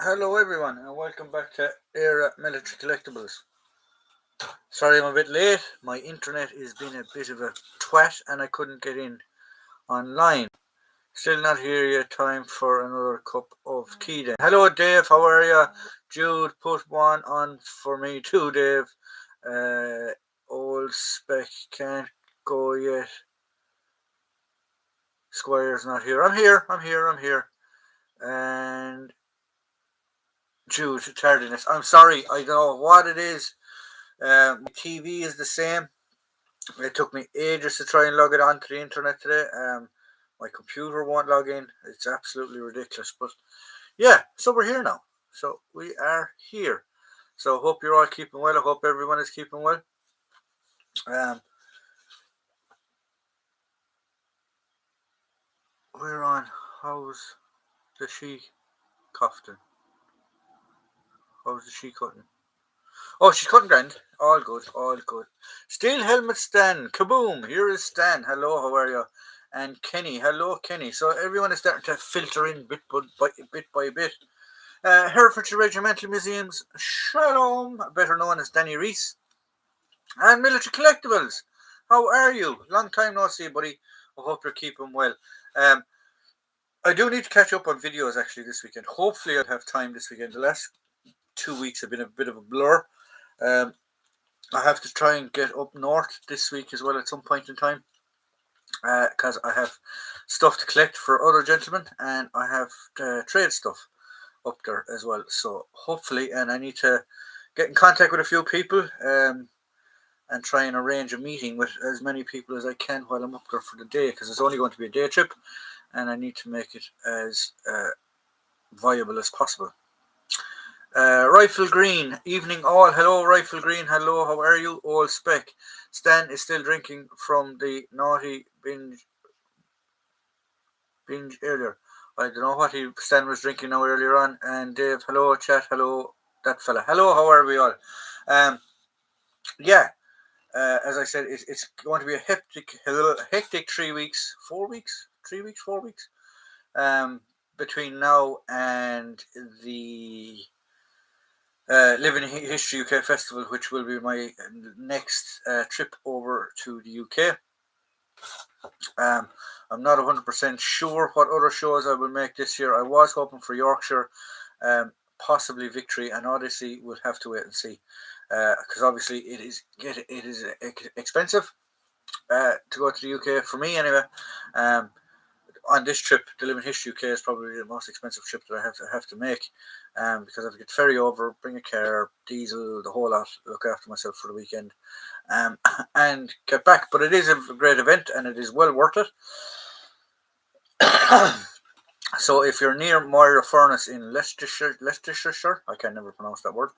Hello everyone and welcome back to Era Military Collectibles. Sorry I'm a bit late. My internet has been a bit of a twat and I couldn't get in online. Still not here yet. Time for another cup of tea then. Hello Dave, how are you? Jude, put one on for me too, Dave. Old Spec can't go yet. Squire's not here. I'm here. And Jude, tardiness. I'm sorry, I don't know what it is. My TV is the same. It took me ages to try and log it onto the internet today. My computer won't log in. It's absolutely ridiculous. But yeah, so we're here now. So we are here. So hope you're all keeping well. I hope everyone is keeping well. Um, we're on. How's the she cutting? How's the she cutting? Oh, she's cutting grand. All good, all good. Steel helmet Stan. Kaboom. Here is Stan. Hello, how are you? And Kenny. Hello, Kenny. So everyone is starting to filter in bit by bit. Herefordshire Regimental Museums. Shalom, better known as Danny Reese. And Military Collectibles. How are you? Long time no see, buddy. I hope you're keeping well. Um, I do need to catch up on videos actually this weekend. Hopefully, I'll have time this weekend. The last 2 weeks have been a bit of a blur. Um, I have to try and get up north this week as well at some point in time because I have stuff to collect for other gentlemen and I have trade stuff up there as well. So hopefully, and I need to get in contact with a few people and try and arrange a meeting with as many people as I can while I'm up there for the day because it's only going to be a day trip and I need to make it as viable as possible. Rifle Green, evening all. Hello, Rifle Green. Hello, how are you? All Spec. Stan is still drinking from the naughty binge earlier. I don't know what Stan was drinking now earlier on. And Dave, hello, chat. Hello, that fella. Hello, how are we all? Um, yeah. As I said, it's going to be a hectic 3 weeks, 4 weeks, 3 weeks, 4 weeks. Between now and the Living History UK Festival, which will be my next trip over to the UK. I'm not 100% sure what other shows I will make this year. I was hoping for Yorkshire, possibly Victory and Odyssey. We'll have to wait and see, because obviously it is expensive to go to the UK for me anyway. On this trip, the Living History UK is probably the most expensive trip that I have to make, because I have to get ferry over, bring a car, diesel, the whole lot, look after myself for the weekend, and get back. But it is a great event, and it is well worth it. So if you're near Moira Furnace in Leicestershire, I can never pronounce that word.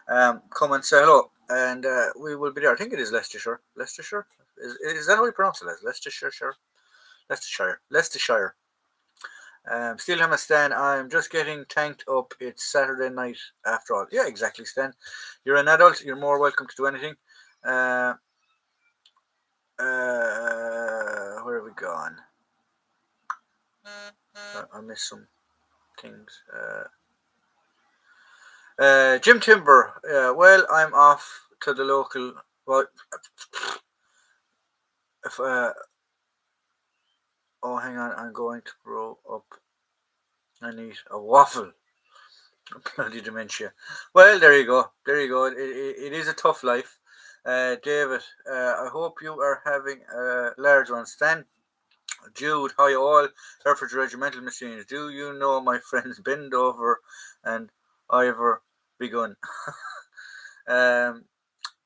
Come and say hello, and we will be there. I think it is Leicestershire. Leicestershire is that how we pronounce it? Leicestershire. Leicestershire. Still have a Stan. I'm just getting tanked up. It's Saturday night after all. Yeah, exactly, Stan. You're an adult. You're more welcome to do anything. Where have we gone? I missed some things. Jim Timber. Well, I'm off to the local. Well, if oh, hang on. I'm going to grow up. I need a waffle. Bloody dementia. Well, there you go. It is a tough life. David, I hope you are having a large one. Stan, Jude, hi all. Herefordshire Regimental Machines. Do you know my friends Bendover and Ivor Begun?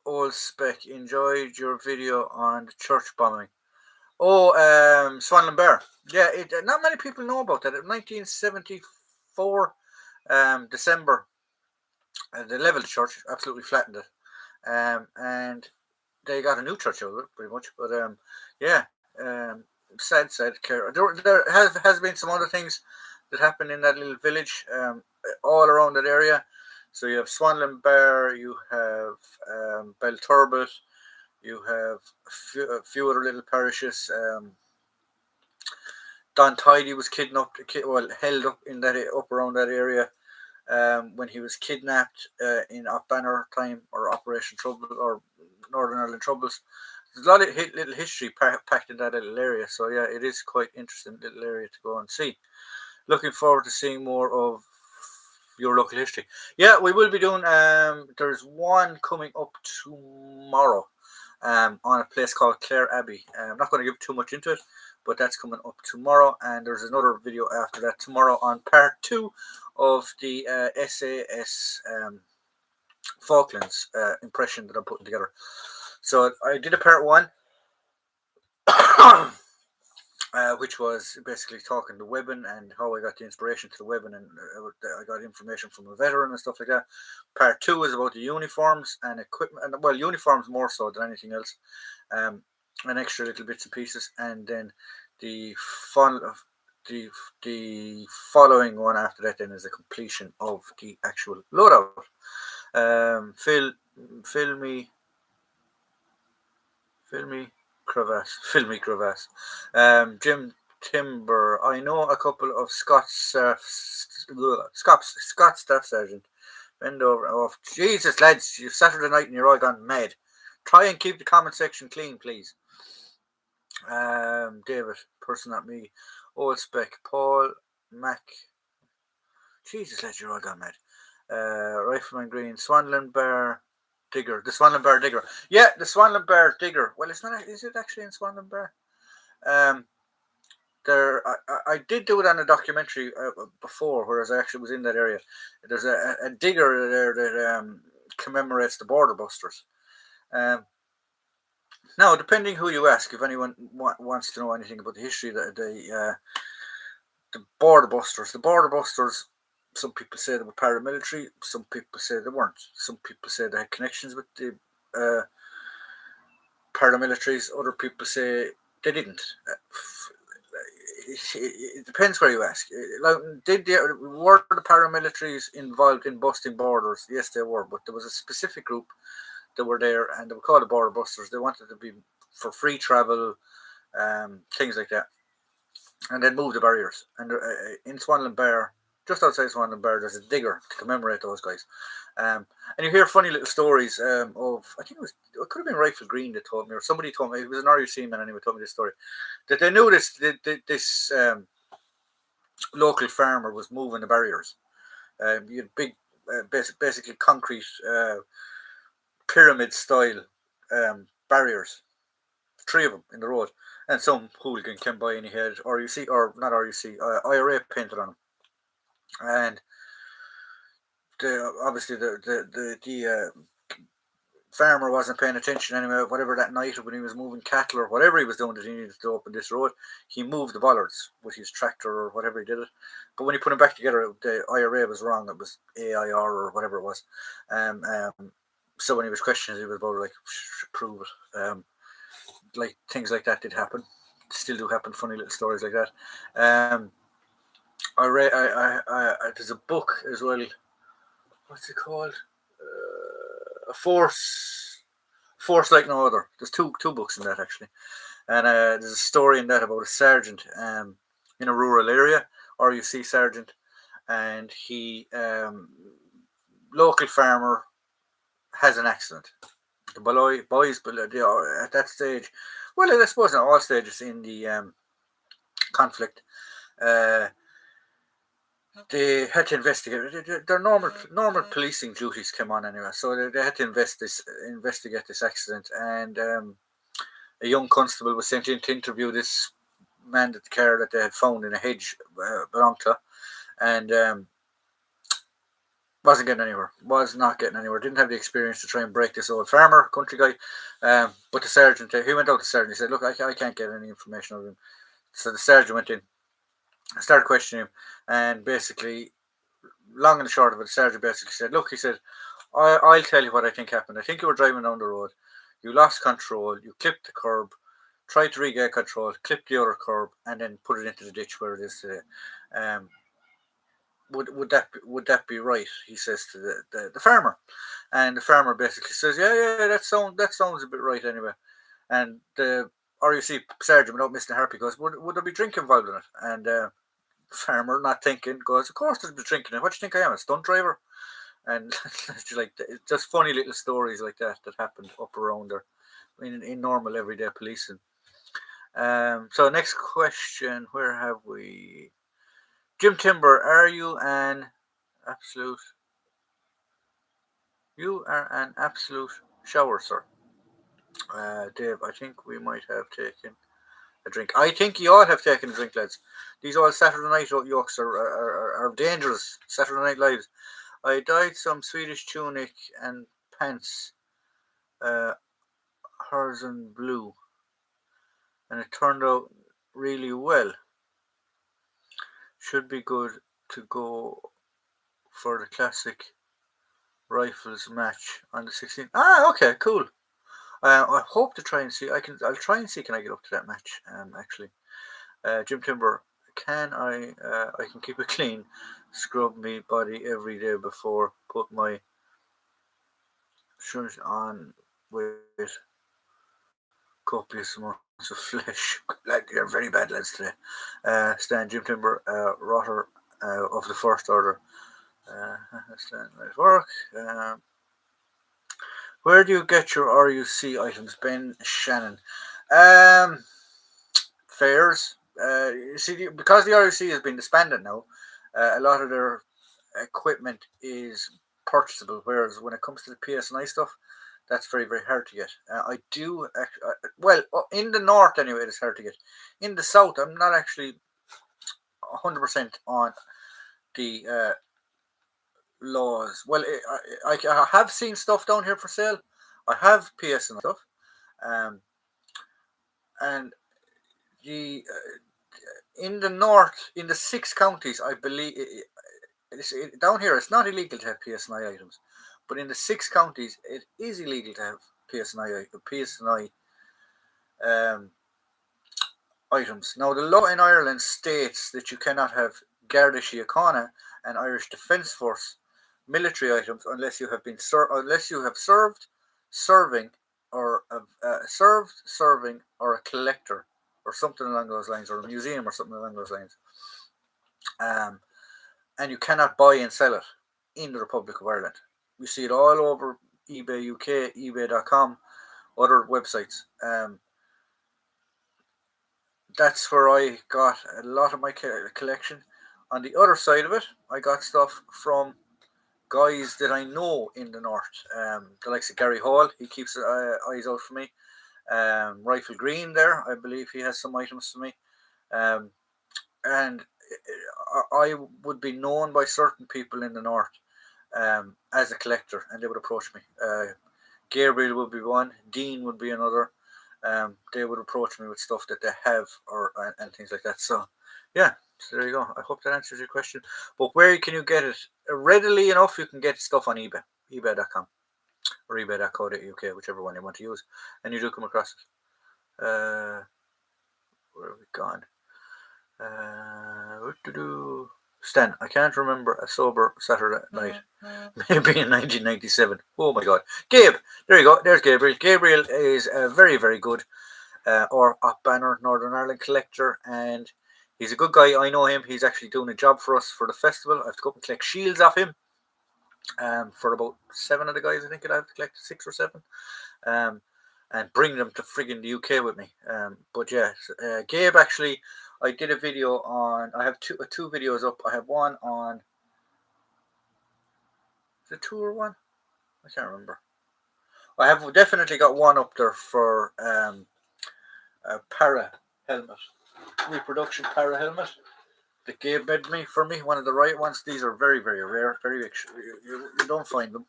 Old Spec, enjoyed your video on the church bombing. Oh, Swanland Bear. Yeah, not many people know about that. In 1974, December, they leveled the church, absolutely flattened it, and they got a new church out of it, pretty much. But yeah, sad. There has been some other things that happened in that little village, all around that area. So you have Swanland Bear, you have Belturbet, you have a few other little parishes. Don Tidy was kidnapped, held up in that up around that area. when he was kidnapped in Op Banner time or Operation Trouble or Northern Ireland Troubles. There's a lot of little history packed in that little area. So yeah, it is quite interesting little area to go and see. Looking forward to seeing more of your local history. Yeah, we will be doing. There's one coming up tomorrow. On a place called Clare Abbey. I'm not going to give too much into it, but that's coming up tomorrow. And there's another video after that tomorrow on part 2 of the SAS Falklands impression that I'm putting together. So I did a part 1. Which was basically talking to Webbin and how I got the inspiration to the Webbin, and I got information from a veteran and stuff like that. Part 2 is about the uniforms and equipment, and well, uniforms more so than anything else, and extra little bits and pieces, and then the fun of the following one after that then is the completion of the actual loadout. Filmy crevasse. Jim Timber. I know a couple of Scott Staff Sergeant. Bend over. Oh, Jesus, lads, you Saturday night and you're all gone mad. Try and keep the comment section clean, please. David, person at me. Old Spec. Paul Mac. Jesus, lads, you're all gone mad. Rifleman Green. Swanland Bear. Digger, the Swanland Bear Digger. Yeah, the Swanland Bear Digger. Well, it's not. Is it actually in Swanland Bear? I did do it on a documentary before, whereas I actually was in that area. There's a digger there that commemorates the Border Busters. Now, depending who you ask, if anyone wants to know anything about the history of the Border Busters, some people say they were paramilitary. Some people say they weren't. Some people say they had connections with the paramilitaries. Other people say they didn't. It depends where you ask. Like, were the paramilitaries involved in busting borders? Yes, they were. But there was a specific group that were there, and they were called the Border Busters. They wanted to be for free travel, things like that, and then move the barriers. And in Swanland Bear, just outside Swanland Bear, there's a digger to commemorate those guys. And you hear funny little stories of, I think it could have been Rifle Green that told me, or somebody told me, it was an RUC man anyway, told me this story, that they knew this local farmer was moving the barriers. You had big, basically concrete pyramid style barriers, 3 of them in the road, and some hooligan came by and he had RUC, or not RUC, IRA painted on them. And obviously the farmer wasn't paying attention anyway. Whatever that night when he was moving cattle or whatever he was doing that he needed to open this road, he moved the bollards with his tractor or whatever he did it. But when he put them back together, the IRA was wrong. It was AIR or whatever it was. So when he was questioned, he was about like, prove it. Like things like that did happen. Still do happen. Funny little stories like that. There's a book as well. What's it called? A Force Like No Other. There's two books in that actually, and there's a story in that about a sergeant in a rural area, RUC sergeant, and he local farmer has an accident. The boys at that stage, well, I suppose at all stages in the conflict, they had to investigate. Their normal policing duties came on anyway, so they had to investigate this accident. And a young constable was sent in to interview this man that the car that they had found in a hedge belonged to, and was not getting anywhere. Didn't have the experience to try and break this old farmer, country guy. But the sergeant, he went out to the sergeant. He said, "Look, I can't get any information out of him." So the sergeant went in, started questioning him, and basically, long and short of it, the sergeant basically said, "Look," he said, I'll tell you what I think happened. I think you were driving down the road, you lost control, you clipped the curb, tried to regain control, clipped the other curb, and then put it into the ditch where it is today. Would that be right?" He says to the farmer, and the farmer basically says, "Yeah, that sounds a bit right anyway." And the RUC sergeant, without missing a harpy, goes, "Would there be drink involved in it?" And farmer, not thinking, goes, of course there'll be drinking it. What do you think I am, a stunt driver? And like just funny little stories like that happened up around there in normal everyday policing. So next question, where have we? Jim Timber, are you an absolute? You are an absolute shower, sir. Dave, I think we might have taken a drink. I think you all have taken a drink, lads. These all Saturday night yokes are dangerous. Saturday Night Lives. I dyed some Swedish tunic and pants, uh, hers in blue, and it turned out really well. Should be good to go for the classic rifles match on the 16th. Ah, okay, cool. I hope to try and see. I'll try and see. Can I get up to that match? Actually, Jim Timber, can I? I can keep it clean. Scrub me body every day before put my shoes on with copious amounts of flesh. Like you're very bad lads today. Stan Jim Timber, rotter of the first order. Stan, nice work. Where do you get your RUC items, Ben Shannon? Fairs. You see, because the RUC has been disbanded now, a lot of their equipment is purchasable. Whereas when it comes to the PSNI stuff, that's very, very hard to get. I do, well, in the north anyway, it's hard to get. In the south, I'm not actually 100% on the laws. Well, I have seen stuff down here for sale. I have PSNI stuff. And the in the north, in the 6 counties, I believe, down here, it's not illegal to have PSNI items. But in the 6 counties, it is illegal to have PSNI items. Now, the law in Ireland states that you cannot have Garda Síochána and Irish Defence Force military items unless you have been served, serving, or serving, or a collector, or something along those lines, or a museum, or something along those lines. And you cannot buy and sell it in the Republic of Ireland. We see it all over eBay UK, eBay.com, other websites. That's where I got a lot of my collection. On the other side of it, I got stuff from guys that I know in the north. The likes of Gary Hall, he keeps eyes out for me. Rifle Green there, I believe he has some items for me. And I would be known by certain people in the north as a collector, and they would approach me. Gabriel would be one, Dean would be another. They would approach me with stuff that they have and things like that. So, yeah, so there you go. I hope that answers your question. But where can you get it? Readily enough, you can get stuff on eBay, ebay.com or ebay.co.uk, whichever one you want to use, and you do come across it. Where have we gone? Stan, I can't remember a sober Saturday night. Maybe in 1997. Oh my God. Gabe, there you go. There's Gabriel. Gabriel is a very, very good or up banner Northern Ireland collector, and he's a good guy. I know him. He's actually doing a job for us for the festival. I have to go up and collect shields off him. For about 7 of the guys, I think I have to collect 6 or 7. And bring them to friggin' the UK with me. But yeah, Gabe actually, I did a video on. I have two videos up. I have one on. Is it 2 or 1? I can't remember. I have definitely got one up there for a para helmet, reproduction para helmet that Gabe made me for me. One of the right ones. These are very, very rare. You don't find them.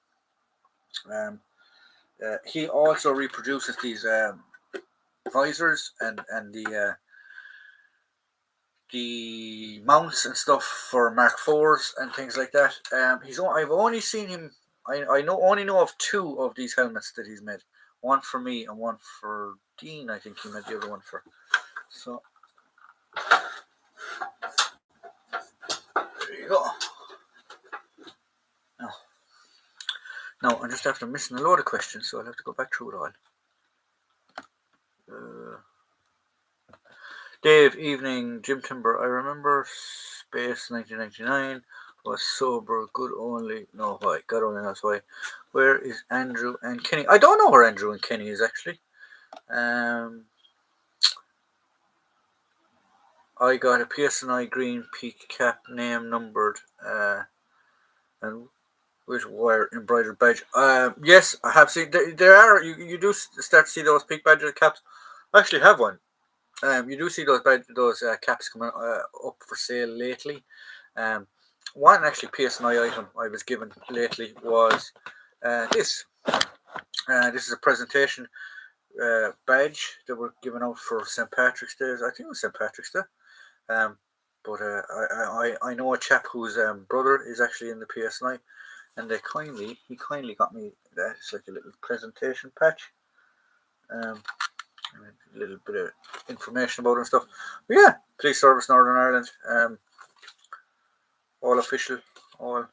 He also reproduces these visors and the mounts and stuff for Mark IVs and things like that. I've only seen him. I only know of 2 of these helmets that he's made. One for me and one for Dean. I think he made the other one for. So there you go. Now I'm just after missing a load of questions, so I'll have to go back through it all. Dave, evening, Jim Timber. I remember Space 1999 was sober, good only. No, why? God only knows why. Where is Andrew and Kenny? I don't know where Andrew and Kenny is actually. I got a PSNI green peak cap, name numbered, and with wire embroidered badge. Yes, I have seen. There are you do start to see those peak badge caps. I actually have one. You do see those caps coming up for sale lately. One actually PSNI item I was given lately was this. This is a presentation badge that were given out for St. Patrick's Day. I think it was St. Patrick's Day. But I know a chap whose brother is actually in the PSNI, and he kindly got me that. It's like a little presentation patch. A little bit of information about it and stuff. But yeah, Police Service Northern Ireland. All official, all.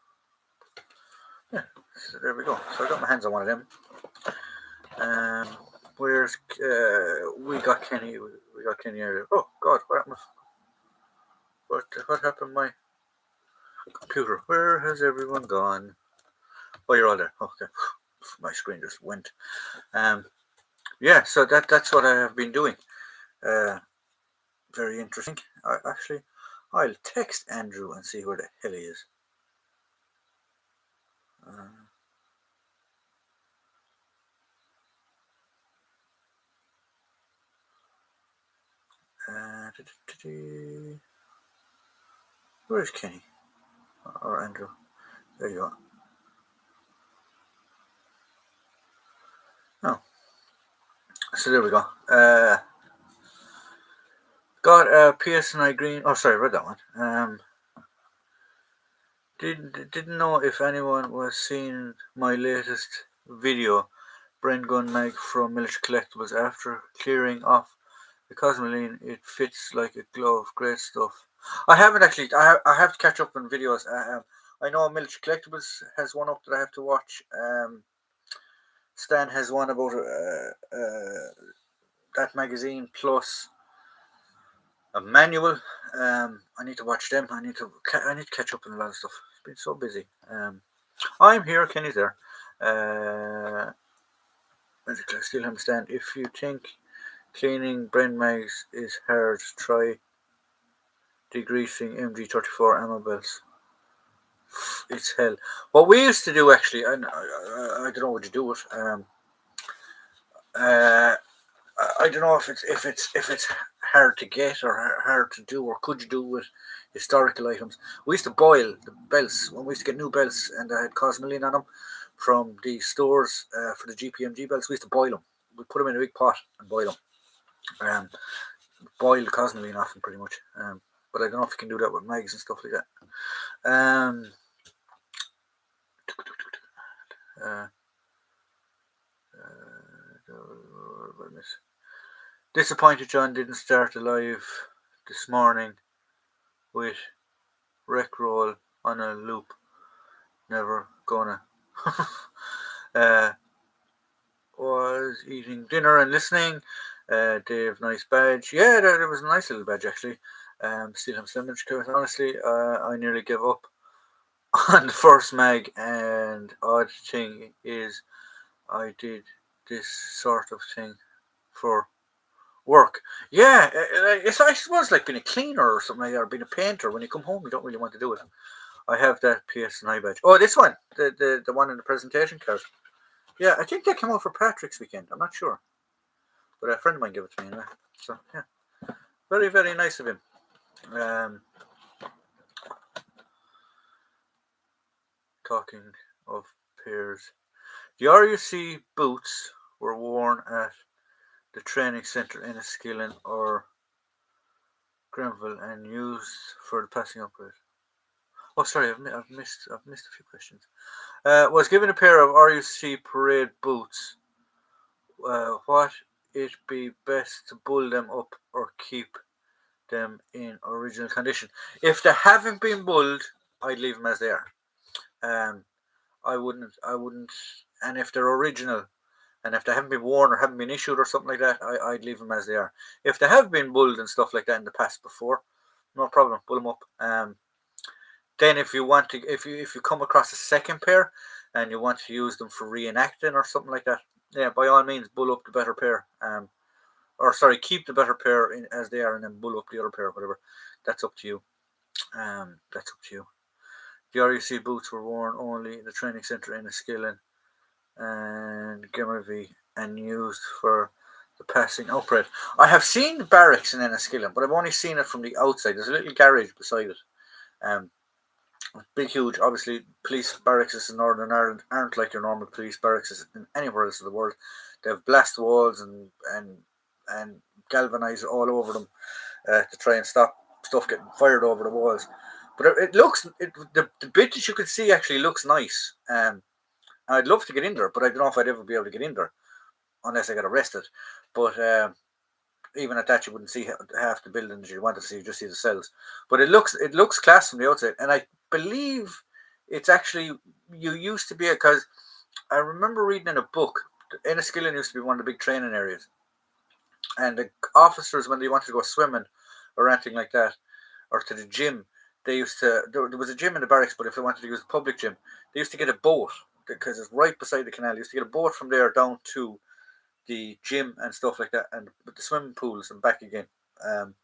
Yeah, so there we go. So I got my hands on one of them. Where's we got Kenny? We got Kenny earlier. Oh God, what happened? My computer. Where has everyone gone? Oh, you're all there. Okay, my screen just went. Yeah, so that's what I have been doing. Very interesting. I'll text Andrew and see where the hell he is. Where is Kenny? Or Andrew? There you are. Oh. So there we go. Got a PSNI green. Oh, sorry, I read that one. Didn't know if anyone was seeing my latest video, Bren Gun Mag from Military Collectibles. After clearing off the Cosmoline, it fits like a glove. Great stuff. I haven't actually. I have to catch up on videos. I know Military Collectibles has one up that I have to watch. Stan has one about that magazine plus a manual. I need to watch them. I need to catch up on a lot of stuff. It's been so busy. I'm here. Kenny's there. I still understand. If you think cleaning Bren mags is hard, try degreasing MG34 ammo belts. It's hell. What we used to do actually, and I don't know what you do with. I don't know if it's hard to get or hard to do, or could you do with historical items. We used to boil the belts when we used to get new belts, and they had Cosmoline on them from the stores for the GPMG belts. We used to boil them. We put them in a big pot and boil them. Boil the Cosmoline off them pretty much. But I don't know if you can do that with mags and stuff like that. Disappointed John didn't start alive this morning with Rec Roll on a loop. Never gonna. Was eating dinner and listening. Dave, nice badge. Yeah, that was a nice little badge actually. Still have some image to it. Honestly, I nearly gave up on the first mag, and odd thing is I did this sort of thing for work. Yeah, it's I suppose like being a cleaner or something like that, or being a painter. When you come home, you don't really want to do it. I have that PSNI badge. Oh, this one, the one in the presentation card. Yeah, I think that came out for Patrick's weekend. I'm not sure, but a friend of mine gave it to me anyway. So yeah, very very nice of him. Talking of pairs, the RUC boots were worn at the training centre in Enniskillen or Grenville and used for the passing upgrade. Oh, sorry, I've missed a few questions. Was given a pair of RUC parade boots. What it be best to bull them up or keep them in original condition? If they haven't been bulled, I'd leave them as they are. I wouldn't, and if they're original, and if they haven't been worn or haven't been issued or something like that, I'd leave them as they are. If they have been bulled and stuff like that in the past before, no problem, pull them up. Then if you want to, if you come across a second pair and you want to use them for reenacting or something like that, yeah, by all means, bull up the better pair. Or sorry, keep the better pair as they are, and then bull up the other pair, whatever. That's up to you. That's up to you. The RUC boots were worn only in the training centre in Enniskillen and Gimmervie and used for the passing upgrade. I have seen the barracks in Enniskillen, but I've only seen it from the outside. There's a little garage beside it. Um, Big, huge. Obviously, police barracks in Northern Ireland aren't like your normal police barracks in anywhere else in the world. They have blast walls and galvanizer all over them to try and stop stuff getting fired over the walls. But the bit that you can see actually looks nice. I'd love to get in there, but I don't know if I'd ever be able to get in there unless I got arrested. But even at that, you wouldn't see half the buildings you wanted to see. You just see the cells. But it looks class from the outside, and I believe it's actually you used to be because I remember reading in a book. Enniskillen used to be one of the big training areas, and the officers when they wanted to go swimming or anything like that, or to the gym, they used to. There was a gym in the barracks, but if they wanted to use the public gym, they used to get a boat because it's right beside the canal. They used to get a boat from there down to the gym and stuff like that, and with the swimming pools and back again. Um,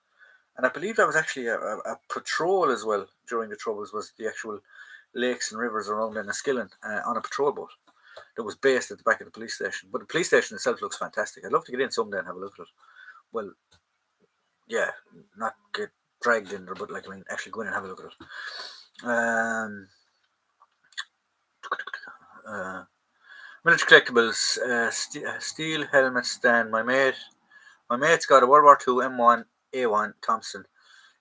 and I believe that was actually a patrol as well during the Troubles. Was the actual lakes and rivers around Enniskillen on a patrol boat that was based at the back of the police station. But the police station itself looks fantastic. I'd love to get in someday and have a look at it. Well, yeah, not get dragged in there, but like I mean, actually go in and have a look at it. Military collectibles, steel helmet stand. My mate's got a World War II M1A1 Thompson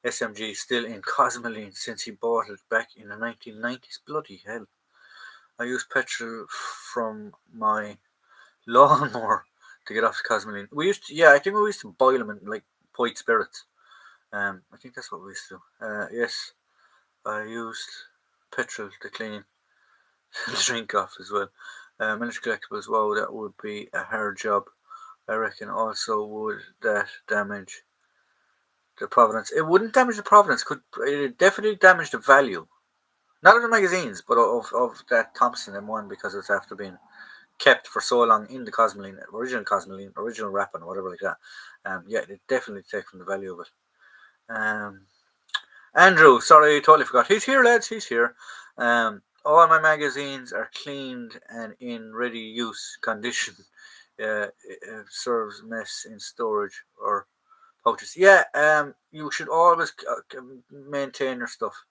SMG still in Cosmoline since he bought it back in the 1990s. Bloody hell! I use petrol from my lawnmower to get off the Cosmoline. I think we used to boil them in like white spirits. I think that's what we used to do. Yes, I used petrol to clean the drink off as well. Military collectibles, wow, that would be a hard job. I reckon also would that damage the provenance. It wouldn't damage the provenance. It definitely damage the value. Not of the magazines, but of that Thompson M1 because it's after being kept for so long in the Cosmoline, original wrapping, whatever like that. Yeah, it definitely take from the value of it. Andrew, sorry, I totally forgot. He's here, lads. He's here. All my magazines are cleaned and in ready use condition. It serves mess in storage or pouches. Yeah, you should always maintain your stuff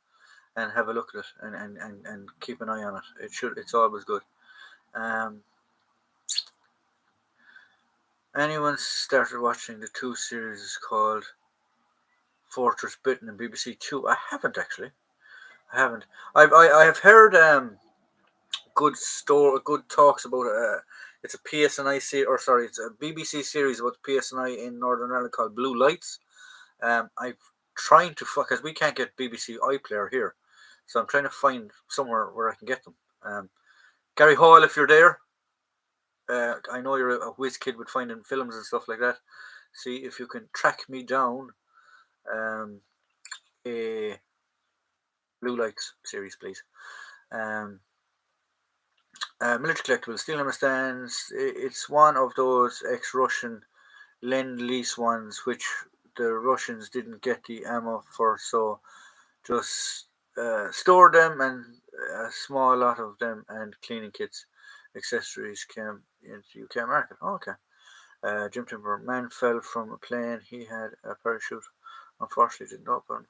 and have a look at it and keep an eye on it. It's always good. Um, anyone started watching the two series called Fortress Britain and BBC Two? I haven't actually. I haven't. I have heard good talks about it's a PSNI series, or sorry, it's a BBC series about the PSNI in Northern Ireland called Blue Lights. I'm trying to because we can't get BBC iPlayer here, so I'm trying to find somewhere where I can get them. Gary Hall, if you're there, I know you're a whiz kid with finding films and stuff like that. See if you can track me down a Blue Lights series, please. Military collectibles, steel hammer stands. It's one of those ex-Russian lend-lease ones, which the Russians didn't get the ammo for, so just store them and a small lot of them and cleaning kits, accessories came into UK market. Oh, okay. Jim Timber, man fell from a plane. He had a parachute. Unfortunately, didn't open.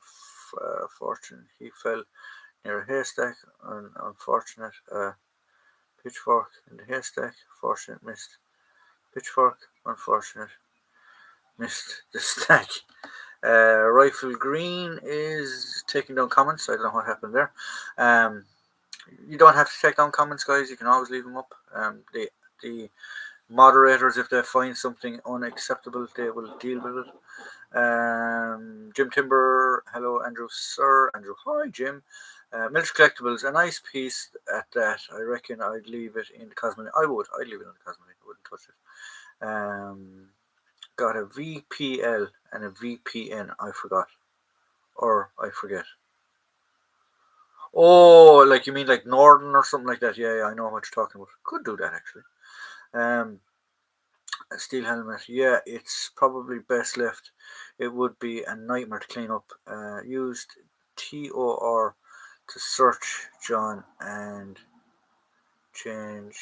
Fortune, he fell near a haystack. Unfortunate. Pitchfork in the haystack. Fortunate missed. Pitchfork. Unfortunate missed the stack. Rifle Green is taking down comments. I don't know what happened there. You don't have to take down comments, guys. You can always leave them up. The moderators, if they find something unacceptable, they will deal with it. Jim Timber, hello, Andrew, sir. Andrew, hi, Jim. Military collectibles, a nice piece at that. I reckon I'd leave it in the Cosmoline. I'd leave it in the Cosmoline. I wouldn't touch it. Got a VPL and a VPN. I forgot, or I forget. Oh, like you mean like Northern or something like that? Yeah, yeah, I know what you're talking about. Could do that actually. Um, a steel helmet. Yeah, it's probably best left. It would be a nightmare to clean up. Used TOR to search John and change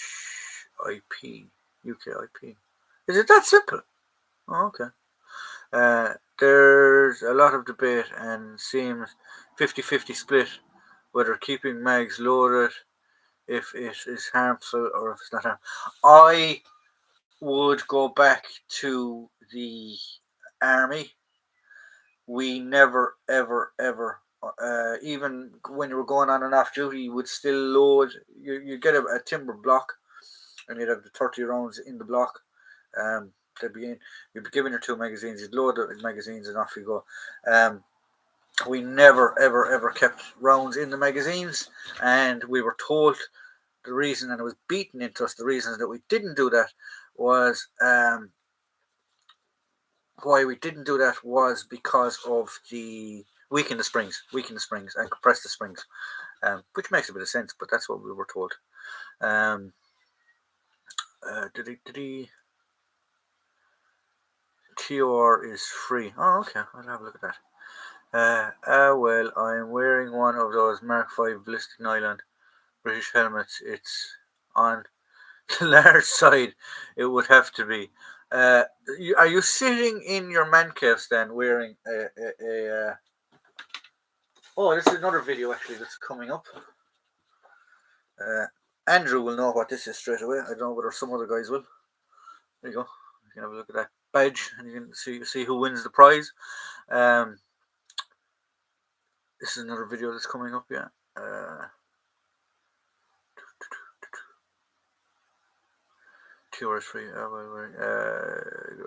IP, UK IP. Is it that simple? Oh, okay. There's a lot of debate and seems 50-50 split whether keeping mags loaded if it is harmful or if it's not harmful. I would go back to the army. We never, ever, ever, even when you were going on and off duty, you would still load. You get a timber block, and you'd have the 30 rounds in the block. They'd be in. You'd be given your two magazines. You'd load the magazines, and off you go. We never, ever, ever kept rounds in the magazines, and we were told the reason, and it was beaten into us, the reason that we didn't do that was why we didn't do that was because of the weaken the springs, and compress the springs, which makes a bit of sense, but that's what we were told. Did he? TOR is free. Oh, okay. I'll have a look at that. Well, I'm wearing one of those Mark V ballistic nylon British helmets. It's on the large side. It would have to be. Are you sitting in your man cave stand wearing a Oh, this is another video actually that's coming up. Andrew will know what this is straight away. I don't know whether some other guys will. There you go. You can have a look at that badge and you can see who wins the prize. This is another video that's coming up, yeah. TOR is free.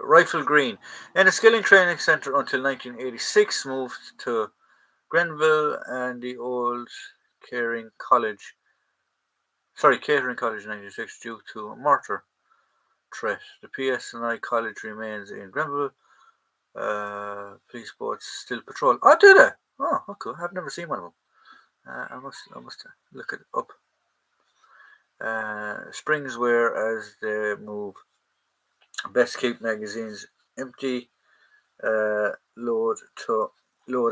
Rifle Green. In a skilling training centre until 1986, moved to Grenville and the old Catering College in 1996 due to a mortar threat. The PSNI College remains in Grenville. Police boats still patrol. Oh, do they? Oh, okay. I've never seen one of them. I must look it up. Springs wear as they move. Best keep magazines empty. Load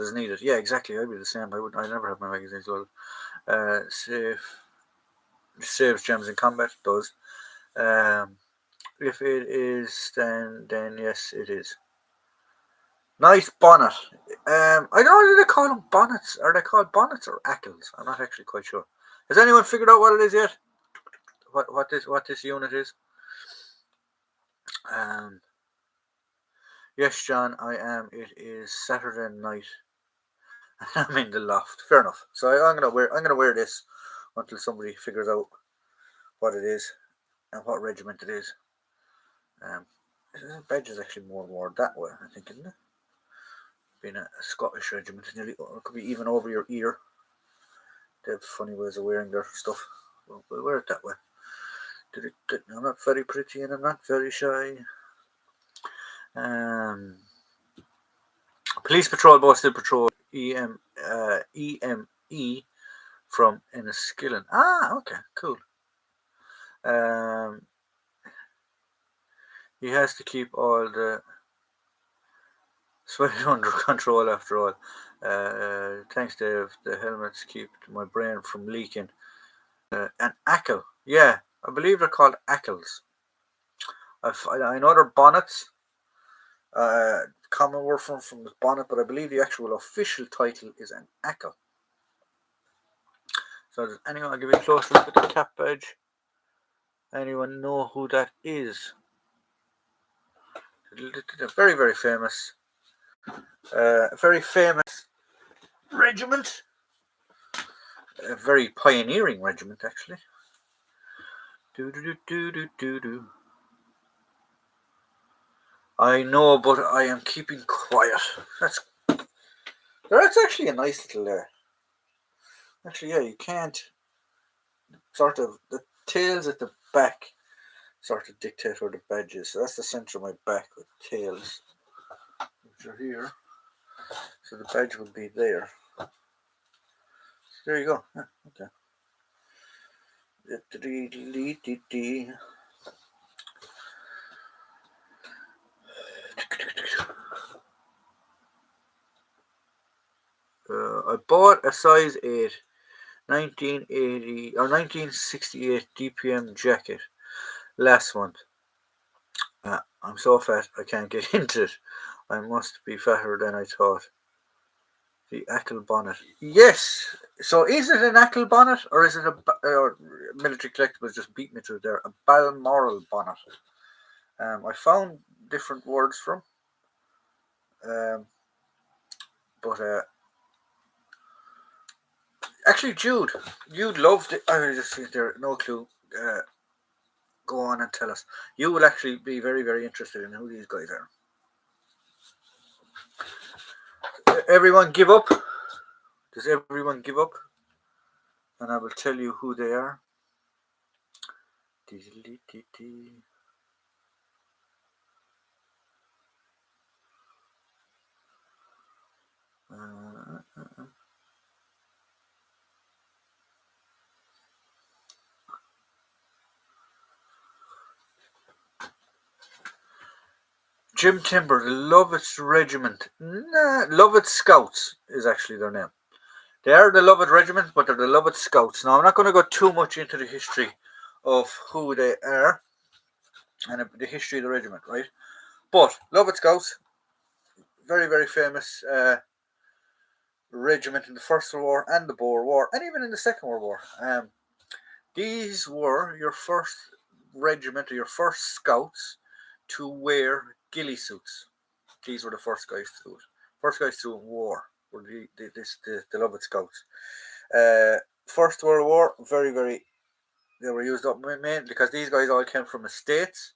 as needed. Yeah, exactly. I'd be the same. I never have my magazines loaded. Saves gems in combat. Does. If it is, then yes, it is. Nice bonnet. I don't know. Do they call them bonnets? Are they called bonnets or ackles? I'm not actually quite sure. Has anyone figured out what it is yet? What this unit is? Yes, John, I am. It is Saturday night. I'm in the loft. Fair enough. So I'm gonna wear this until somebody figures out what it is and what regiment it is. The badge is actually more that way, I think, isn't it? Being a Scottish regiment, it could be even over your ear. They have funny ways of wearing their stuff. We'll wear it that way. I'm not very pretty and I'm not very shy. Police patrol boat still patrol EME from Enniskillen. Ah, okay, cool. He has to keep all the sweat under control after all. Thanks, Dave. The helmets keep my brain from leaking. An ackle. Yeah, I believe they're called ackles. I know they're bonnets. Common word from the bonnet, but I believe the actual official title is an ackle. So does anyone, I'll give you a close look at the cap badge. Anyone know who that is? Very, very famous. Very famous regiment. A very pioneering regiment, actually. I know, but I am keeping quiet. That's actually a nice little. Actually, yeah, you can't. Sort of the tails at the back sort of dictate where the badge is. So that's the center of my back with tails, which are here. So the badge would be there. So there you go. Yeah, okay. I bought a size 8 1980 or 1968 DPM jacket last month. I'm so fat I can't get into it. I must be fatter than I thought. The Ackle bonnet. Yes. So is it an Ackle bonnet or is it or Military Collectibles just beat me to it there? A Balmoral bonnet. I found different words from, but actually Jude loved it. I was just think there, no clue. Go on and tell us. You will actually be very, very interested in who these guys are. Everyone give up? Does everyone give up? And I will tell you who they are. Jim Timber, the Lovett Regiment. Lovett Scouts is actually their name. They are the Lovett Regiment, but they're the Lovett Scouts. Now, I'm not going to go too much into the history of who they are and the history of the regiment, right? But Lovett Scouts, very, very famous regiment in the First World War and the Boer War, and even in the Second World War. These were your first regiment or your first scouts to wear ghillie suits. These were the first guys to do it. First guys to do it in war were the Lovett Scouts. First World War, very, very, they were used up mainly because these guys all came from estates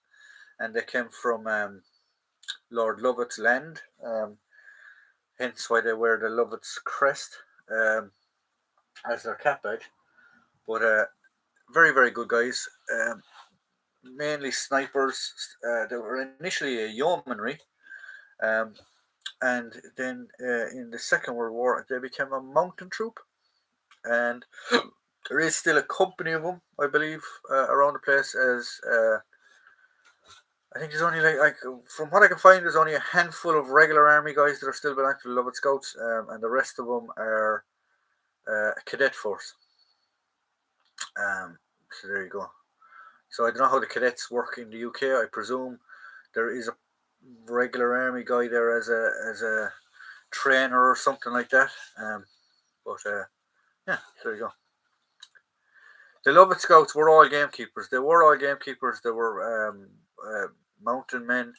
and they came from Lord Lovett's land. Hence why they wear the Lovett's crest as their cap badge. But very, very good guys. Mainly snipers. They were initially a yeomanry. And then in the Second World War, they became a mountain troop. And there is still a company of them, I believe, around the place. As I think there's only like from what I can find, there's only a handful of regular army guys that are still belonging to the Lovett Scouts, and the rest of them are a cadet force. So there you go. So I don't know how the cadets work in the UK. I presume there is a regular army guy there as a trainer or something like that. But yeah, there you go. The Lovett Scouts were all gamekeepers. They were all gamekeepers. They were mountain men.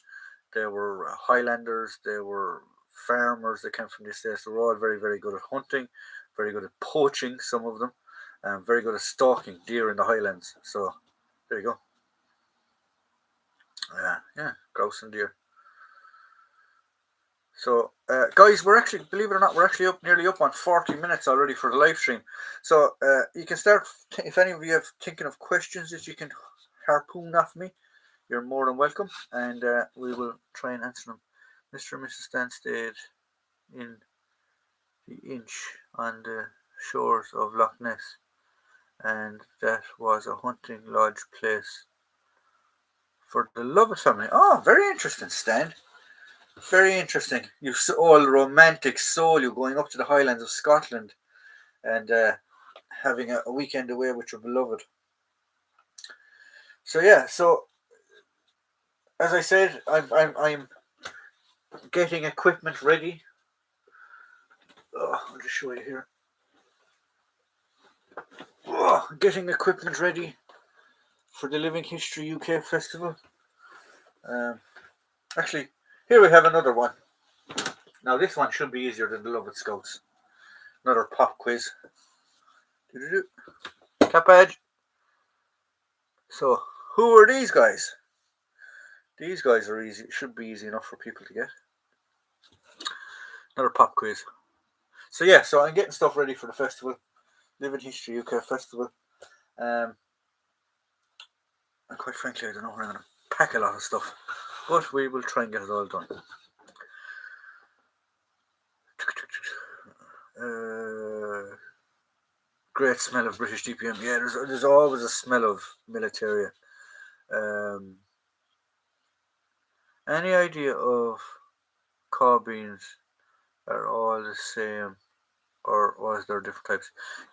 They were Highlanders. They were farmers that came from the estates. They were all very, very good at hunting, very good at poaching, some of them, and very good at stalking deer in the Highlands. So there you go. Yeah, grouse and deer. So, guys, we're actually, believe it or not, we're actually nearly up on 40 minutes already for the live stream. So, you can start, if any of you have thinking of questions that you can harpoon off me, you're more than welcome, and we will try and answer them. Mr. and Mrs. Stan stayed in the Inch on the shores of Loch Ness, and that was a hunting lodge place for the Lovett family. Oh, very interesting, Stan. Very interesting. You all romantic soul. You going up to the Highlands of Scotland and having a weekend away with your beloved. So yeah. So as I said, I'm getting equipment ready. I'll just show you here. Getting equipment ready for the Living History UK Festival. Actually, here we have another one. Now this one should be easier than the Lovett Scouts. Another pop quiz. Cap badge. So who are these guys? These guys are easy. Should be easy enough for people to get. Another pop quiz. So yeah, so I'm getting stuff ready for the festival, Living History UK Festival. And quite frankly, I don't know where I'm going to pack a lot of stuff, but we will try and get it all done. Great smell of British DPM. Yeah, there's always a smell of military. Any idea of carbines are all the same, or was there different types?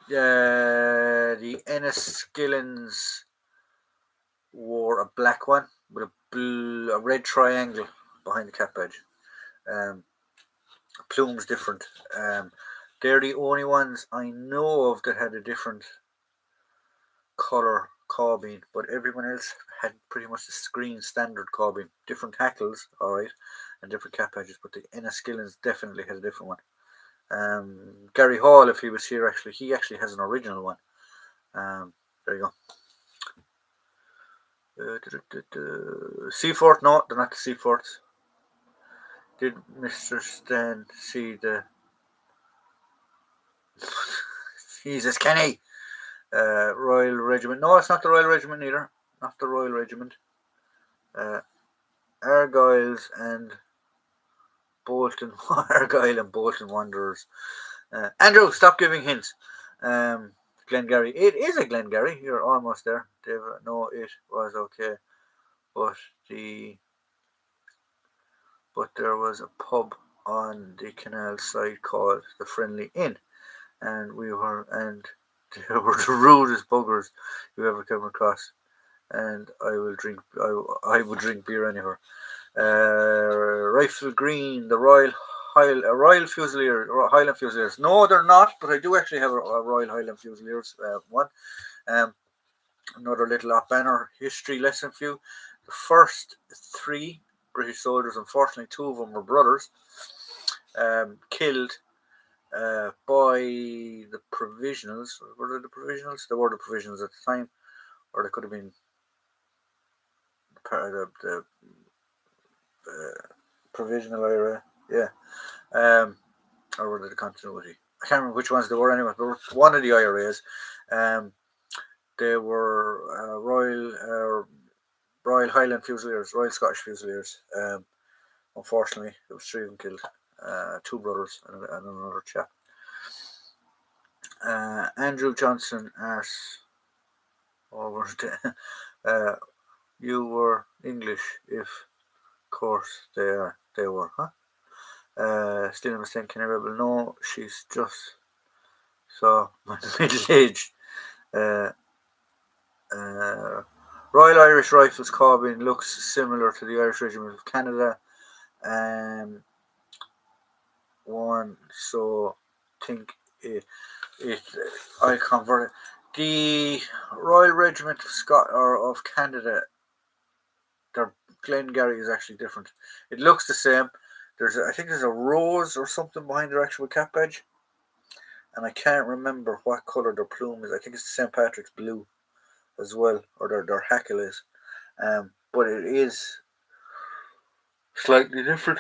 Yeah, the Enniskillens wore a black one with a red triangle behind the cap edge. Plume's different. They're the only ones I know of that had a different colour carbine, but everyone else had pretty much the screen standard carbine. Different hackles, alright, and different cap edges, but the Enniskillens definitely had a different one. Gary Hall, if he was here, he actually has an original one. There you go. Seafort, no, they're not the Seaforts. Did Mr. Stan see the Jesus, Kenny? Royal Regiment. No, it's not the Royal Regiment either. Not the Royal Regiment. Argyles and Bolton. Argyle and Bolton Wanderers. Andrew, stop giving hints. Glengarry. It is a Glengarry. You're almost there, David. No, it was okay. But there was a pub on the canal side called the Friendly Inn, and they were the rudest buggers you ever come across. And I would drink beer anywhere. Rifle Green, the Royal Highland Fusiliers. No, they're not, but I do actually have a Royal Highland Fusiliers one. Another little off banner history lesson for you. The first 3 British soldiers, unfortunately, 2 of them were brothers, killed by the Provisionals. Were they the Provisionals? They were the Provisionals at the time, or they could have been part of the Provisional IRA. Yeah. Or were they the Continuity? I can't remember which ones they were anyway, but one of the IRAs. They were Royal Highland Fusiliers, Royal Scottish Fusiliers. Unfortunately, there was 3 of them killed. 2 brothers and another chap. Andrew Johnson asks, you were English, if course they were, huh? Still a mistake, Kenny Rebel. No, she's just so middle-aged. Royal Irish Rifles carbine looks similar to the Irish Regiment of Canada. One, so think I'll convert it. The Royal Regiment of of Canada, their Glengarry is actually different. It looks the same. I think there's a rose or something behind their actual cap edge, and I can't remember what colour their plume is. I think it's St. Patrick's blue as well, or their hackle is. But it is slightly different.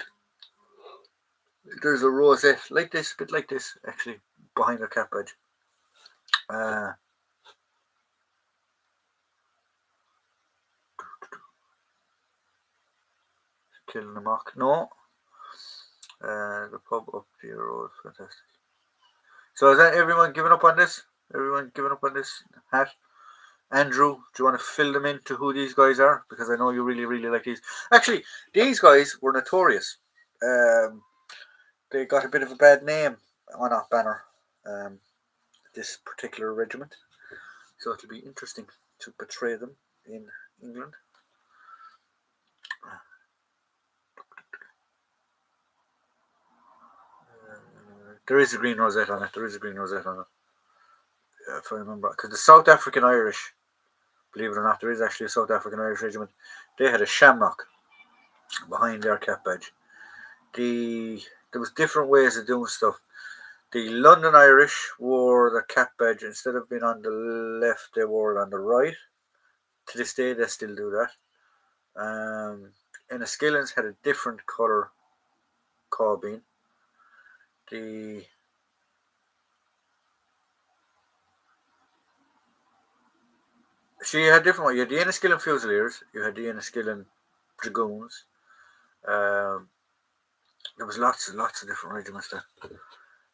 There's a rosette like this, a bit like this, actually, behind their cap edge. Killing the mock. No. The pub up the road. Fantastic. So is that everyone giving up on this? Everyone giving up on this hat? Andrew, do you want to fill them into who these guys are? Because I know you really, really like these. Actually, these guys were notorious. They got a bit of a bad name on our banner, this particular regiment. So it'll be interesting to portray them in England. There is a green rosette on it. If I remember. Because the South African Irish, believe it or not, there is actually a South African Irish regiment. They had a shamrock behind their cap edge. There was different ways of doing stuff. The London Irish wore their cap edge, instead of being on the left, they wore it on the right. To this day, they still do that. Enniskillens had a different colour carbine. So you had different ones. You had the Enniskillen Fusiliers, you had the Enniskillen Dragoons. There was lots and lots of different regiments there.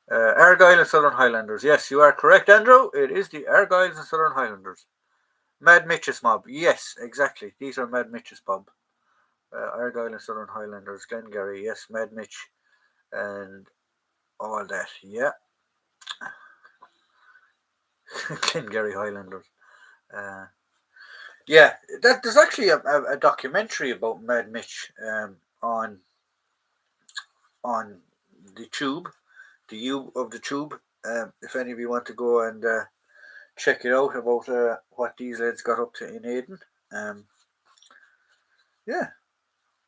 Argyle and Southern Highlanders. Yes, you are correct, Andrew. It is the Argyles and Southern Highlanders. Mad Mitch's mob. Yes, exactly. These are Mad Mitch's mob. Argyle and Southern Highlanders. Glengarry. Yes, Mad Mitch. And all that. Yeah. Glengarry Highlanders. Uh, yeah, there's actually a documentary about Mad Mitch on the Tube, the U of the Tube. If any of you want to go and check it out about what these lads got up to in Aden. Yeah,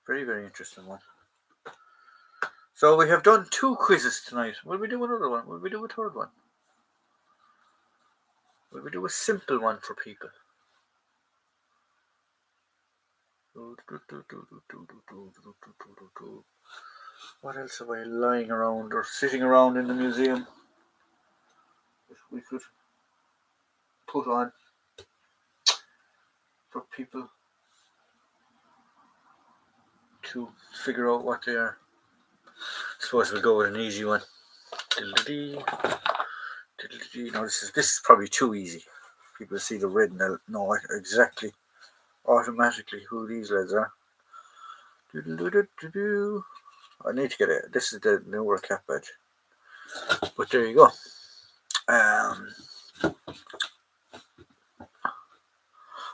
very, very interesting one. So we have done 2 quizzes tonight. Will we do another one? Will we do a third one? Will we do a simple one for people? What else have I lying around or sitting around in the museum that we could put on for people to figure out what they are? I suppose we'll go with an easy one. No, this is probably too easy. People see the red and they'll know exactly automatically who these lads are. I need to get it. This is the newer cap badge. But there you go.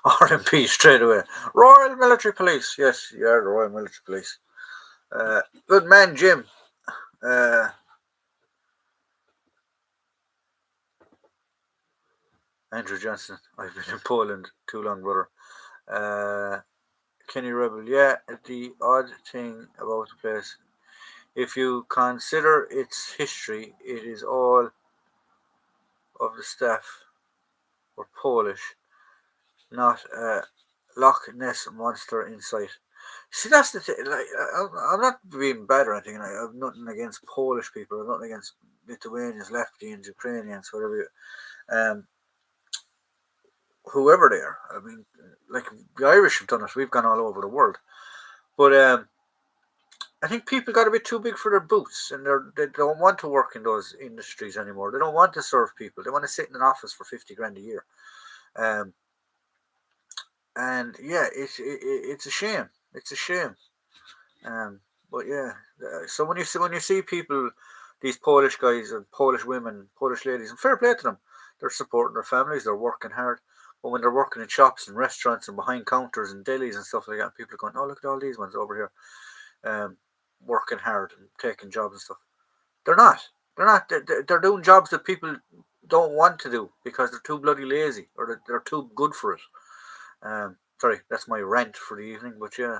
RMP straight away. Royal Military Police. Yes, you are the Royal Military Police. Good man, Jim. Andrew Johnson. I've been in Poland too long, brother. Kenny Rebel. Yeah, the odd thing about the place, if you consider its history, it is all of the staff were Polish, not a Loch Ness monster in sight. See, that's the thing. Like, I'm not being bad or anything. I have nothing against Polish people. I have nothing against Lithuanians, Latvians, Ukrainians, whatever. Whoever they are. I mean, like the Irish have done it. We've gone all over the world, but I think people got a bit too big for their boots, and they don't want to work in those industries anymore. They don't want to serve people. They want to sit in an office for 50 grand a year. And yeah, it's a shame. It's a shame. But yeah, so when you see people, these Polish guys and Polish women, Polish ladies, and fair play to them, they're supporting their families, they're working hard. But when they're working in shops and restaurants and behind counters and delis and stuff like that, people are going, "Oh, look at all these ones over here, working hard and taking jobs and stuff." They're not. They're not. They're doing jobs that people don't want to do because they're too bloody lazy or they're too good for it. Sorry, that's my rant for the evening. But yeah,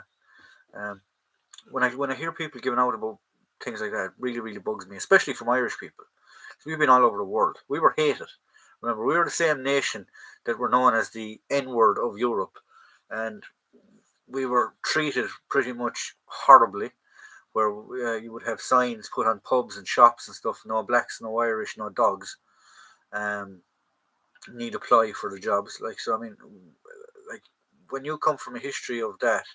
when I hear people giving out about things like that, it really, really bugs me, especially from Irish people. We've been all over the world. We were hated. Remember, we were the same nation that were known as the N word of Europe, and we were treated pretty much horribly. Where you would have signs put on pubs and shops and stuff: no blacks, no Irish, no dogs. Need apply for the jobs. Like so, I mean, like when you come from a history of that,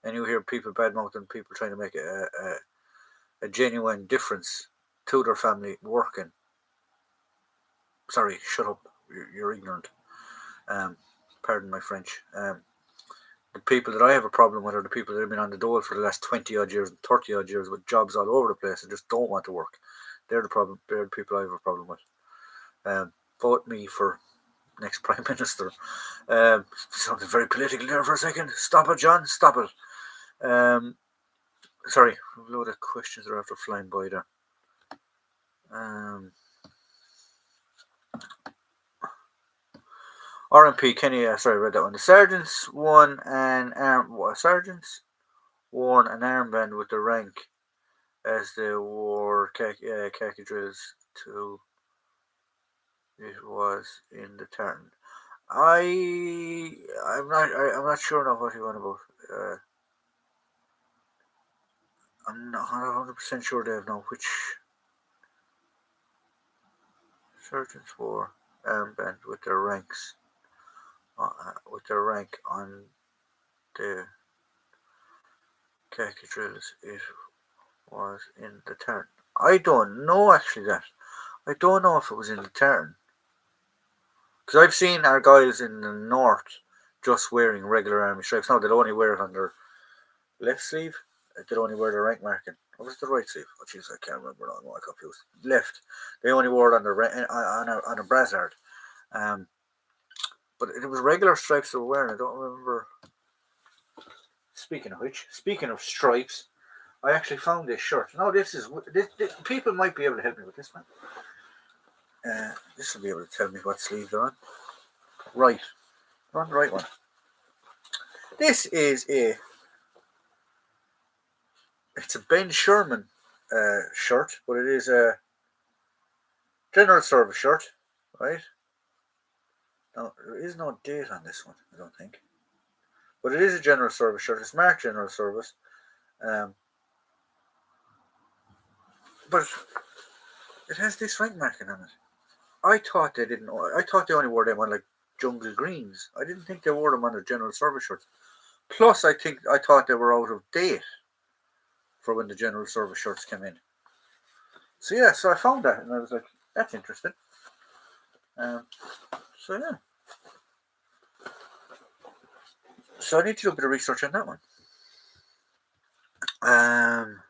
and you hear people badmouthing people trying to make a genuine difference to their family working. Sorry, shut up. You're ignorant. Pardon my French. The people that I have a problem with are the people that have been on the dole for the last 20 odd years, 30 odd years with jobs all over the place and just don't want to work. They're the problem. They're the people I have a problem with. Vote me for next Prime Minister. Something very political there for a second. Stop it, John. Stop it. Sorry, a load of questions are after flying by there. RMP Kenny, sorry, I read that one. The sergeants won an sergeants worn an armband with the rank as they wore khaki drills to. It was in the tartan. I'm not sure now what you want about. I'm not 100% sure, Dave. Now which sergeants wore armband with their ranks, with their rank on the khaki drills. It was in the tartan. I don't know actually that. I don't know if it was in the turn. Because I've seen our guys in the north just wearing regular army stripes. Now, they'd only wear it on their left sleeve. They'd only wear the rank marking. Or was it the right sleeve? Oh, jeez, I can't remember. No, I confused. Left. They only wore it on on a brassard. Um, but it was regular stripes they were wearing. I don't remember. Speaking of which, speaking of stripes, I actually found this shirt. Now, this people might be able to help me with this one. This will be able to tell me what sleeve they're on. Right. They're on the right one. This is it's a Ben Sherman shirt, but it is a general service shirt, right? No, there is no date on this one, I don't think. But it is a general service shirt. It's marked general service. Um, but it has this rank marking on it. I thought they didn't. I thought they only wore them on like jungle greens. I didn't think they wore them on their general service shirts. Plus, I thought they were out of date for when the general service shirts came in. So yeah, so I found that and I was like, that's interesting. Um, so yeah, so I need to do a bit of research on that one. Um,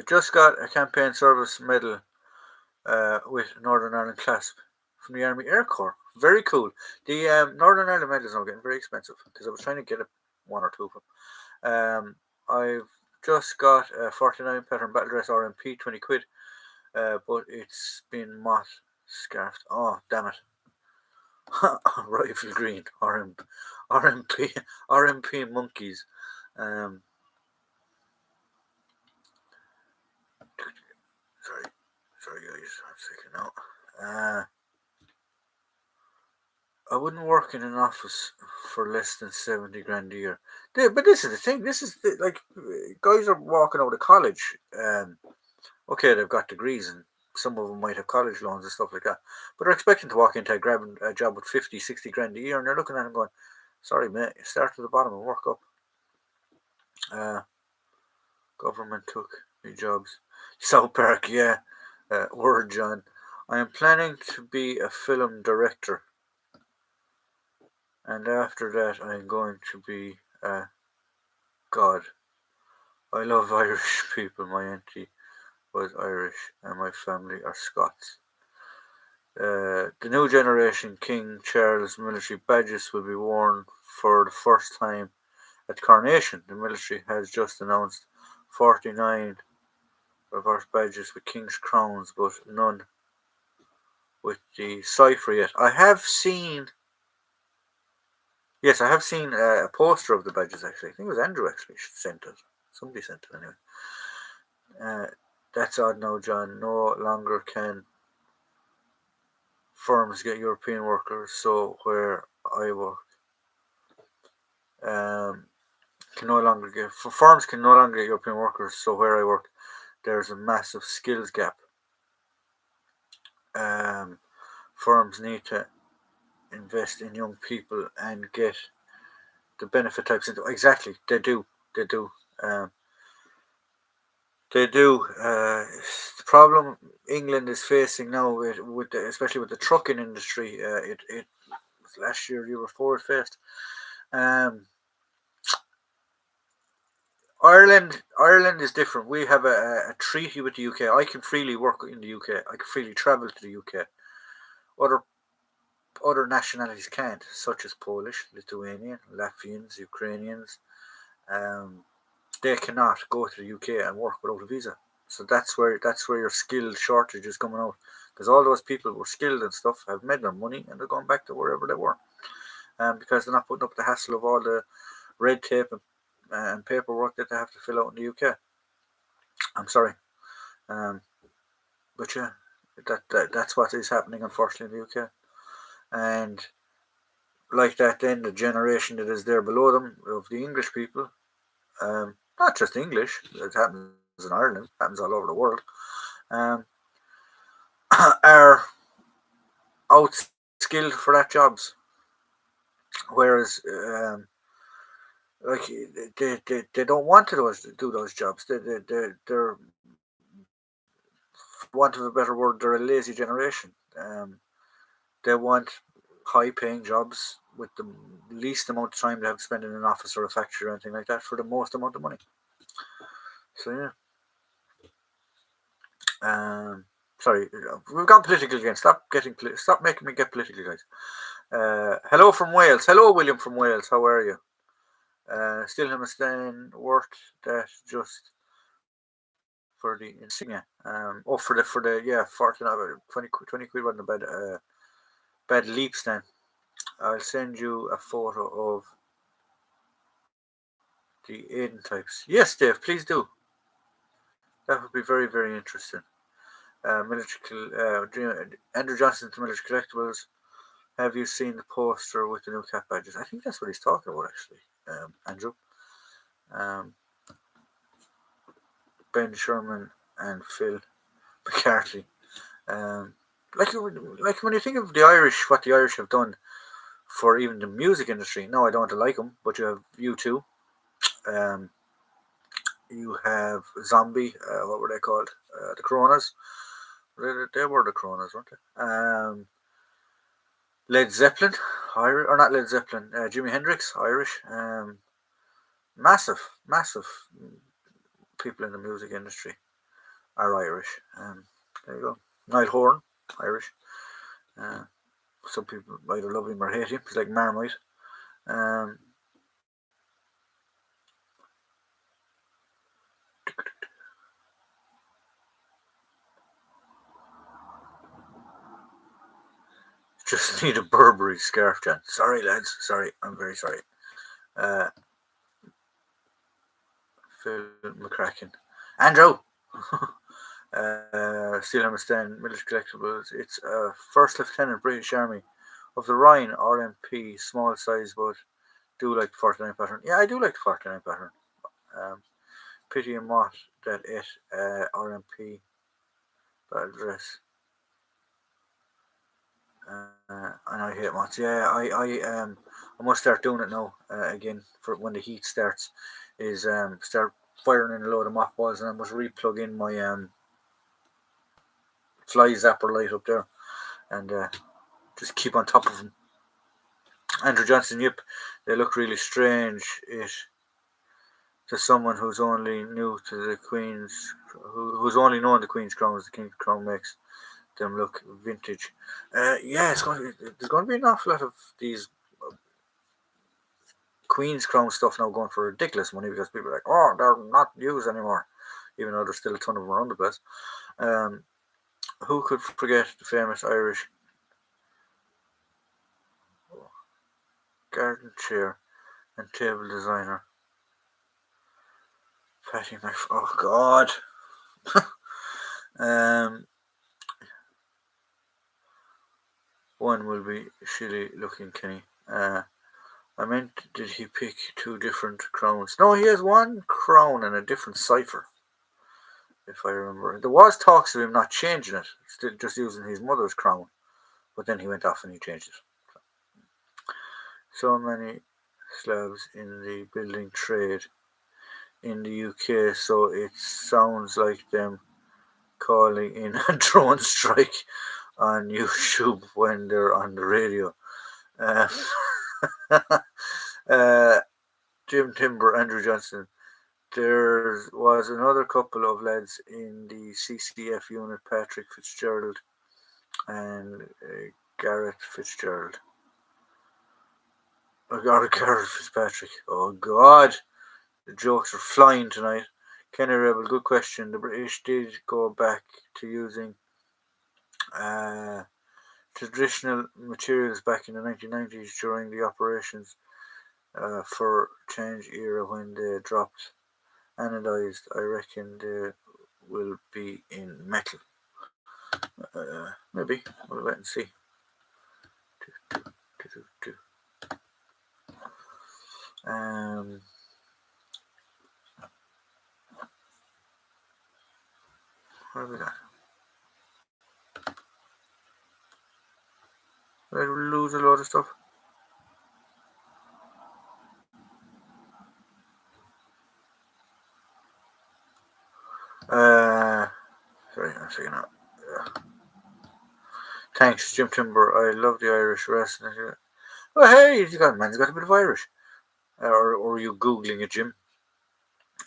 just got a campaign service medal with Northern Ireland clasp from the Army Air Corps. Very cool. The Northern Ireland medals are getting very expensive because I was trying to get one or two of them. I've just got a 49 pattern battle dress RMP 20 quid, but it's been moth scarfed. Oh, damn it. Rifle green, RMP monkeys. Um, sorry guys, I'm taking out. I wouldn't work in an office for less than 70 grand a year. But this is the thing. This is like guys are walking out of college. Okay, they've got degrees and some of them might have college loans and stuff like that. But they're expecting to walk into grabbing a job with 50, 60 grand a year, and they're looking at them going, "Sorry, mate, start at the bottom and work up." Government took me jobs. South Park, yeah. Word, John. I am planning to be a film director, and after that, I am going to be a god. I love Irish people. My auntie was Irish, and my family are Scots. The new generation King Charles military badges will be worn for the first time at coronation. The military has just announced 49 reverse badges with King's crowns, but none with the cipher yet. I have seen a poster of the badges actually. I think it was Andrew actually sent it. Somebody sent it anyway. That's odd now, John. No longer can firms get European workers, so where I work, can no longer get firms can no longer get European workers. So where I work, there's a massive skills gap. Firms need to invest in young people and get the benefit types into exactly. They do. They do. They do. The problem England is facing now, especially with the trucking industry, it was last year, year before it faced. Ireland is different. We have a treaty with the UK. I can freely work in the UK. I can freely travel to the UK. Other nationalities can't, such as Polish, Lithuanian, Latvians, Ukrainians. They cannot go to the UK and work without a visa. So that's where your skill shortage is coming out, because all those people were skilled and stuff, have made their money, and they're going back to wherever they were, because they're not putting up the hassle of all the red tape and paperwork that they have to fill out in the UK. I'm sorry, but yeah, that's what is happening unfortunately in the UK, and like that, then the generation that is there below them of the English people, not just English, it happens in Ireland, happens all over the world, are outskilled for that jobs. Whereas like they don't want to do those jobs. They're, for want of a better word, they're a lazy generation. They want high paying jobs with the least amount of time they have to spend in an office or a factory or anything like that for the most amount of money. So yeah. Sorry, we've gone political again. Stop making me get political, guys. Hello from Wales. Hello, William from Wales. How are you? Still him a staying worth that just for the insignia. For the 20 quid on the bed leaps. Then I'll send you a photo of the Aiden types. Yes, Dave, please do. That would be very, very interesting. Andrew Johnson to Military Collectibles. Have you seen the poster with the new cat badges? I think that's what he's talking about, actually, Andrew. Ben Sherman and Phil McCarthy. Like when you think of the Irish, what the Irish have done for even the music industry. No, I don't want to like them, but you have U2. You have Zombie. What were they called? The Coronas. They were the Coronas, weren't they? Led Zeppelin, Irish, or not Led Zeppelin, Jimi Hendrix, Irish. Massive people in the music industry are Irish. There you go. Niall Horan, Irish. Some people either love him or hate him. He's like Marmite. Just need a Burberry scarf, Jan. Sorry, lads. Sorry. I'm very sorry. Phil McCracken. Andrew! Steel Hammer Stand, Military Collectibles. It's First Lieutenant British Army of the Rhine, RMP, small size, but do like the 49 pattern. Yeah, I do like the 49 pattern. Pity and Mott, that it, RMP, battle dress. And I hate Motts. Yeah, I must start doing it now again for when the heat starts. Is start firing in a load of mothballs, and I must re-plug in my fly zapper light up there, and just keep on top of them. Andrew Johnson, yep, they look really strange. It to someone who's only new to the Queen's, who's only known the Queen's crown as the King's crown makes them look vintage. Yeah, there's going to be an awful lot of these Queen's crown stuff now going for ridiculous money because people are like, oh, they're not used anymore, even though there's still a ton of them around the place. Who could forget the famous Irish garden chair and table designer Patty Mc? Oh God. One will be shilly looking, Kenny. I meant, did he pick two different crowns? No, he has one crown and a different cipher, if I remember. There was talks of him not changing it, still just using his mother's crown, but then he went off and he changed it. So many slabs in the building trade in the UK, so it sounds like them calling in a drone strike on YouTube when they're on the radio. Jim Timber, Andrew Johnson. There was another couple of lads in the CCF unit, Patrick Fitzgerald and Garrett Fitzgerald. Garrett Fitzpatrick. Oh God, the jokes are flying tonight. Kenny Rebel, good question. The British did go back to using traditional materials back in the 1990s during the operations for change era when they dropped anodized. I reckon they will be in metal. Maybe. We'll wait and see. Where have we got? Did I lose a lot of stuff? So, thanks, Jim Timber. I love the Irish wrestling. Oh, hey, man's got a bit of Irish. Or are you Googling it, Jim?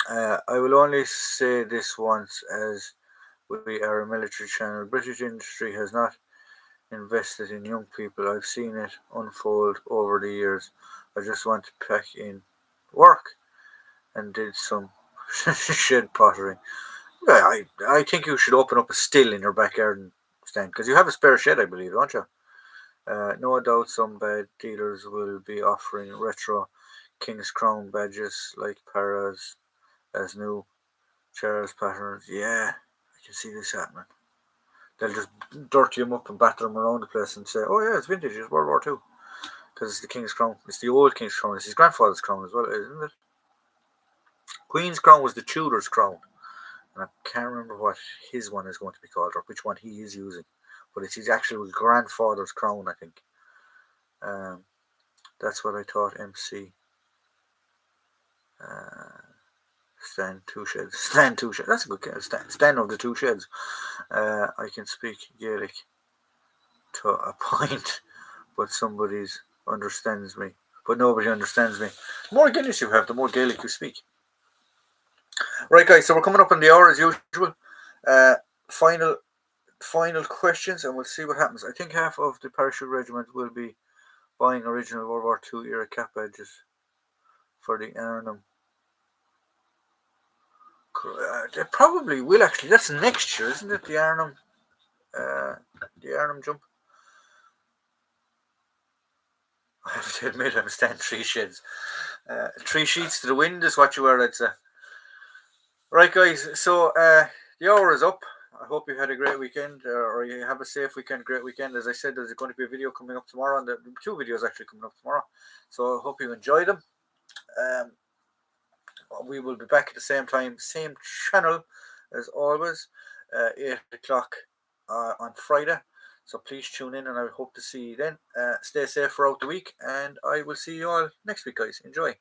I will only say this once, as we are a military channel. British industry has not invested in young people. I've seen it unfold over the years. I just want to pack in work and did some shed pottery. I think you should open up a still in your backyard stand, because you have a spare shed, I believe, don't you? No doubt some bad dealers will be offering retro King's Crown badges like Paras as new Charles patterns. Yeah, I can see this happening. They'll just dirty them up and batter them around the place and say, oh yeah, it's vintage, it's World War II. Because it's the King's Crown. It's the old King's Crown. It's his grandfather's crown as well, isn't it? Queen's Crown was the Tudor's crown. And I can't remember what his one is going to be called or which one he is using. But it's his actual grandfather's crown, I think. That's what I thought, MC. Stand two sheds. Stand two sheds. That's a good stand of the two sheds. I can speak Gaelic to a point, but somebody understands me. But nobody understands me. The more Guinness you have, the more Gaelic you speak. Right, guys, so we're coming up on the hour as usual. Final questions, and we'll see what happens. I think half of the parachute regiment will be buying original World War II era cap badges for the Arnhem. They probably will, actually. That's next year, isn't it? The Arnhem jump. I have to admit, I'm standing 3 sheds. 3 sheets to the wind is what you are, I'd say. Right, guys, so the hour is up. I hope you had a great weekend, or you have a safe weekend, great weekend. As I said, there's going to be a video coming up tomorrow, and 2 videos actually coming up tomorrow. So I hope you enjoy them. We will be back at the same time, same channel as always, 8 o'clock on Friday. So please tune in, and I hope to see you then. Stay safe throughout the week, and I will see you all next week, guys. Enjoy.